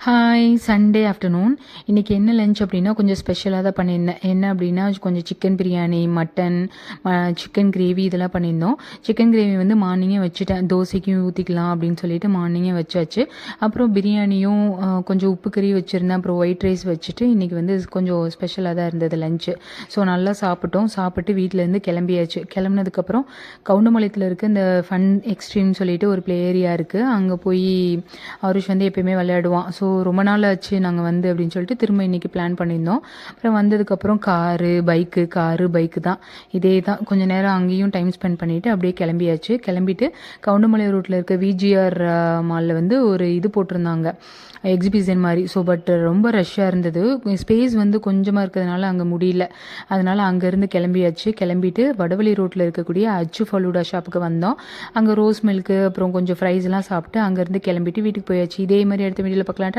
Hi Sunday afternoon. இன்றைக்கி என்ன lunch அப்படின்னா கொஞ்சம் ஸ்பெஷலாக தான் பண்ணியிருந்தேன். என்ன அப்படின்னா கொஞ்சம் chicken biryani, mutton, chicken gravy இதெல்லாம் பண்ணியிருந்தோம். சிக்கன் கிரேவி வந்து மார்னிங்கே வச்சுட்டேன், தோசைக்கும் ஊற்றிக்கலாம் அப்படின்னு சொல்லிட்டு மார்னிங்கே வச்சாச்சு. அப்புறம் பிரியாணியும் கொஞ்சம் உப்பு கறி வச்சுருந்தேன். அப்புறம் ஒயிட் ரைஸ் வச்சுட்டு இன்றைக்கி வந்து கொஞ்சம் ஸ்பெஷலாக தான் இருந்தது லஞ்சு. ஸோ நல்லா சாப்பிட்டோம். சாப்பிட்டு வீட்டிலேருந்து கிளம்பியாச்சு. கிளம்புனதுக்கப்புறம் கவுண்டமலையத்தில் இருக்க இந்த ஃபன் எக்ஸ்ட்ரீம்னு சொல்லிட்டு ஒரு ப்ளே ஏரியா இருக்குது. அங்கே போய் ஆருஷ் வந்து எப்பயுமே விளையாடுவான். ஸோ ரொம்ப நாள் ஆச்சு நாங்கள் வந்து அப்படின்னு சொல்லிட்டு திரும்ப இன்றைக்கி பிளான் பண்ணியிருந்தோம். அப்புறம் வந்ததுக்கப்புறம் காரு பைக்கு தான், இதே தான். கொஞ்சம் நேரம் அங்கேயும் டைம் ஸ்பெண்ட் பண்ணிவிட்டு அப்படியே கிளம்பியாச்சு. கிளம்பிட்டு கவுண்டமலை ரோட்டில் இருக்க விஜிஆர் மாலில் வந்து ஒரு இது போட்டிருந்தாங்க, எக்ஸிபிஷன் மாதிரி. ஸோ பட் ரொம்ப ரஷ்ஷாக இருந்தது. ஸ்பேஸ் வந்து கொஞ்சமாக இருக்கிறதுனால அங்கே முடியல. அதனால் அங்கேருந்து கிளம்பியாச்சு. கிளம்பிட்டு வடவழி ரோட்டில் இருக்கக்கூடிய அச்சு ஃபலூடா ஷாப்புக்கு வந்தோம். அங்கே ரோஸ் மில்க்கு அப்புறம் கொஞ்சம் ஃப்ரைஸ்லாம் சாப்பிட்டு அங்கேருந்து கிளம்பிட்டு வீட்டுக்கு போயாச்சு. இதே மாதிரி அடுத்த வீடியோவில் பார்க்கலாம்.